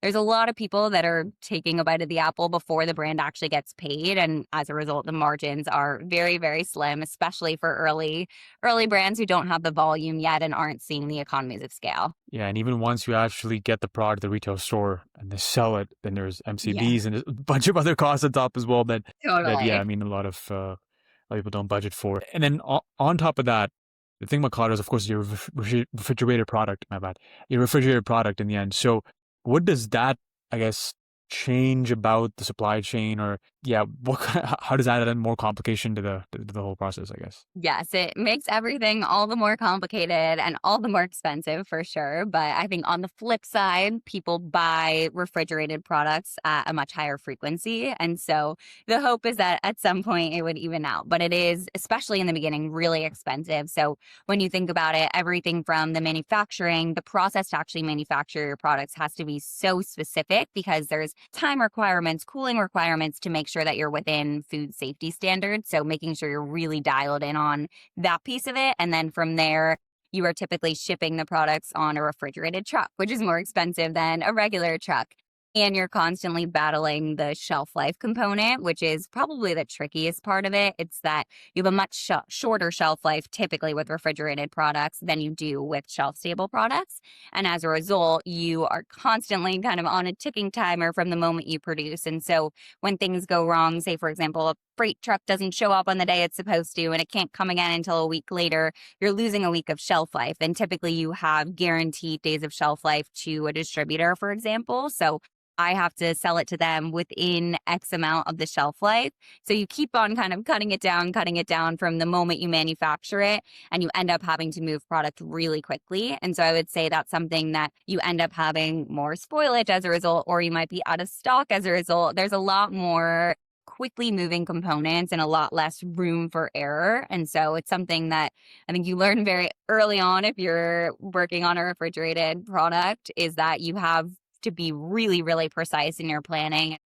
there's a lot of people that are taking a bite of the apple before the brand actually gets paid. And as a result, the margins are very, very slim, especially for early brands who don't have the volume yet and aren't seeing the economies of scale. Yeah, and even once you actually get the product at the retail store and they sell it, then there's Yeah, MCBs and a bunch of other costs on top as well that yeah, I totally. mean a lot of people don't budget for. And then on top of that, the thing about Colorado is of course your refrigerated product, my bad. Your refrigerated product in the end. So what does that, I guess, change about the supply chain, or yeah, how does that add more complication to the whole process, I guess? Yes, it makes everything all the more complicated and all the more expensive for sure. But I think on the flip side, people buy refrigerated products at a much higher frequency. And so the hope is that at some point it would even out. But it is, especially in the beginning, really expensive. So when you think about it, everything from the manufacturing, the process to actually manufacture your products has to be so specific because there's time requirements, cooling requirements to make sure that you're within food safety standards. So making sure you're really dialed in on that piece of it. And then from there, you are typically shipping the products on a refrigerated truck, which is more expensive than a regular truck. And you're constantly battling the shelf life component, which is probably the trickiest part of it. It's that you have a much shorter shelf life typically with refrigerated products than you do with shelf stable products. And as a result, you are constantly kind of on a ticking timer from the moment you produce. And so when things go wrong, say, for example, a freight truck doesn't show up on the day it's supposed to and it can't come again until a week later, you're losing a week of shelf life. And typically you have guaranteed days of shelf life to a distributor, for example. So I have to sell it to them within X amount of the shelf life. So you keep on kind of cutting it down from the moment you manufacture it, and you end up having to move product really quickly. And so I would say that's something that you end up having more spoilage as a result, or you might be out of stock as a result. There's a lot more quickly moving components and a lot less room for error. And so it's something that I think you learn very early on if you're working on a refrigerated product is that you have to be really, really precise in your planning.